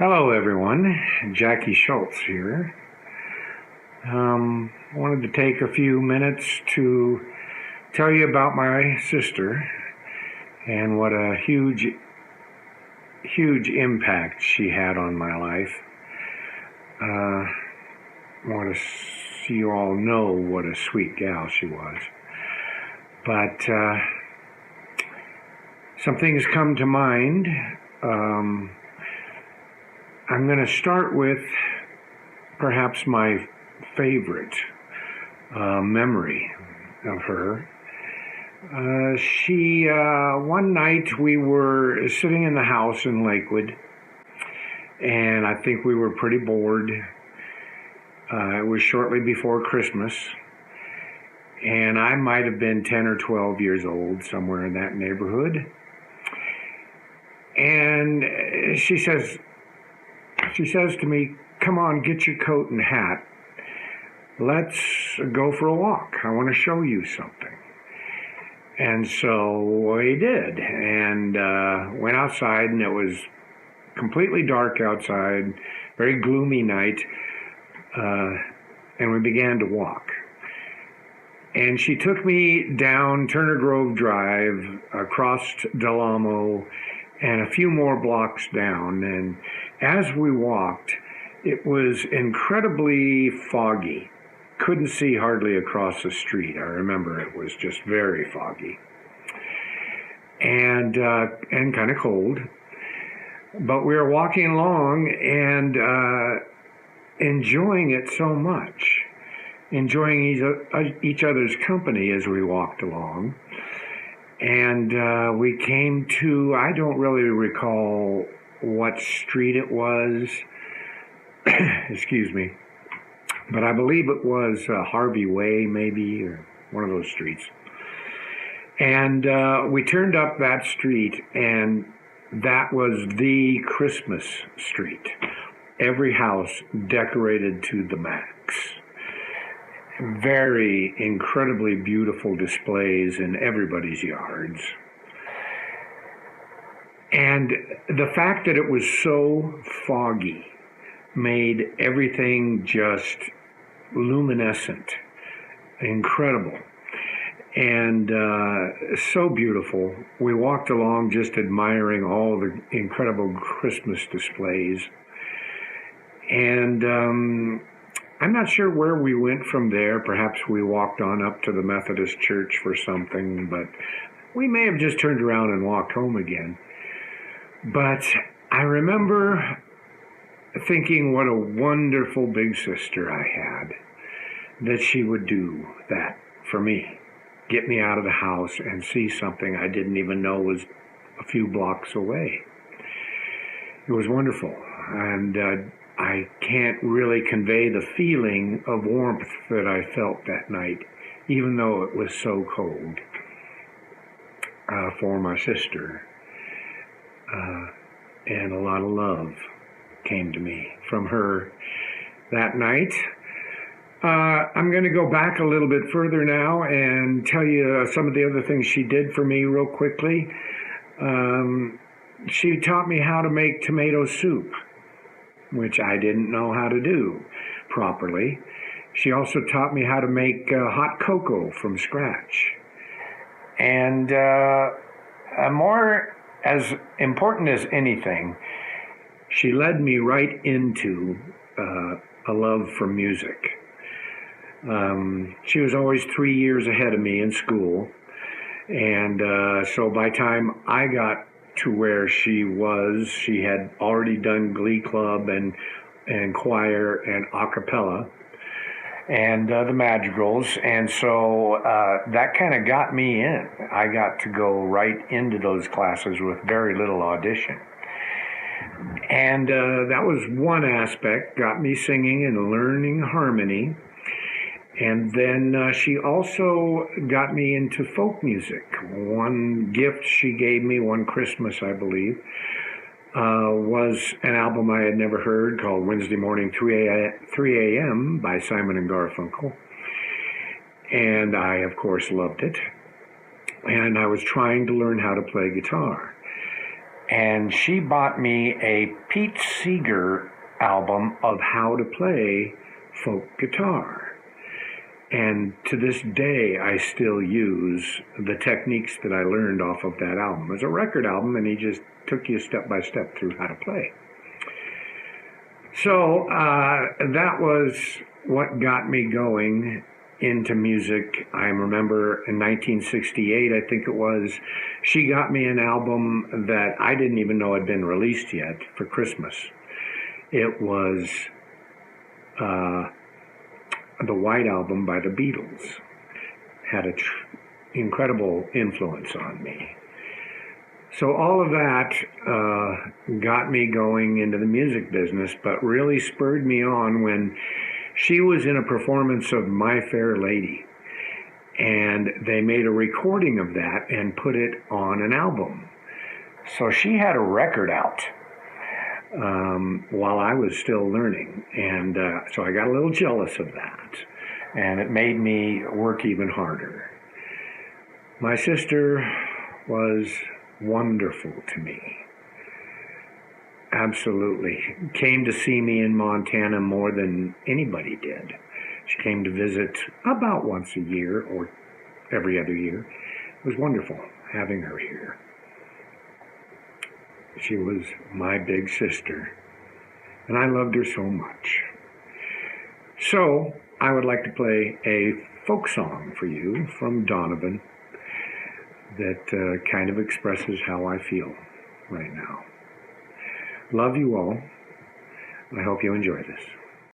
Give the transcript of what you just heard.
Hello, everyone. Jackie Schultz here. Wanted to take a few minutes to tell you about my sister and what a huge impact she had on my life. I want to see you all know what a sweet gal she was. But some things come to mind. I'm going to start with perhaps my favorite memory of her. One night we were sitting in the house in Lakewood, and I think we were pretty bored. It was shortly before Christmas, and I might have been 10 or 12 years old, somewhere in that neighborhood. And she says to me, "Come on, get your coat and hat. Let's go for a walk. I want to show you something." And so we did, and went outside, and it was completely dark outside, very gloomy night, and we began to walk. And she took me down Turner Grove Drive, across Del Amo, and a few more blocks down. And as we walked, it was incredibly foggy. Couldn't see hardly across the street. I remember it was just very foggy and kind of cold. But we were walking along and enjoying it so much, enjoying each other's company as we walked along. And we came to, I don't really recall what street it was, excuse me, but I believe it was Harvey Way, maybe, or one of those streets. And we turned up that street, and that was the Christmas street. Every house decorated to the max. Very incredibly beautiful displays in everybody's yards. And the fact that it was so foggy made everything just luminescent, incredible, and so beautiful. We walked along just admiring all the incredible Christmas displays. And I'm not sure where we went from there. Perhaps we walked on up to the Methodist Church for something, but we may have just turned around and walked home again. But I remember thinking what a wonderful big sister I had, that she would do that for me, get me out of the house and see something I didn't even know was a few blocks away. It was wonderful, and I can't really convey the feeling of warmth that I felt that night, even though it was so cold, for my sister. And a lot of love came to me from her that night. I'm going to go back a little bit further now and tell you some of the other things she did for me real quickly. She taught me how to make tomato soup, which I didn't know how to do properly. She also taught me how to make hot cocoa from scratch. And more as important as anything, she led me right into a love for music. She was always 3 years ahead of me in school. And so by the time I got to where she was, she had already done glee club and choir and a cappella and the madrigals, and so that kind of got me in. I got to go right into those classes with very little audition, and that was one aspect, got me singing and learning harmony. And then she also got me into folk music. One gift she gave me one Christmas, I believe, was an album I had never heard called Wednesday Morning 3 a.m. by Simon and Garfunkel. And I, of course, loved it. And I was trying to learn how to play guitar. and she bought me a Pete Seeger album of how to play folk guitar. And to this day, I still use the techniques that I learned off of that album. It was a record album, and he just took you step by step through how to play. So that was what got me going into music. I remember in 1968, I think it was, she got me an album that I didn't even know had been released yet for Christmas. It was the White Album by the Beatles. Had an incredible influence on me. So all of that got me going into the music business, but really spurred me on when she was in a performance of My Fair Lady, and they made a recording of that and put it on an album. So she had a record out while I was still learning, and so I got a little jealous of that, and it made me work even harder. My sister was wonderful to me. Absolutely. Came to see me in Montana more than anybody did. She came to visit about once a year or every other year. It was wonderful having her here. She was my big sister, and I loved her so much. So I would like to play a folk song for you from Donovan that kind of expresses how I feel right now. Love you all. I hope you enjoy this.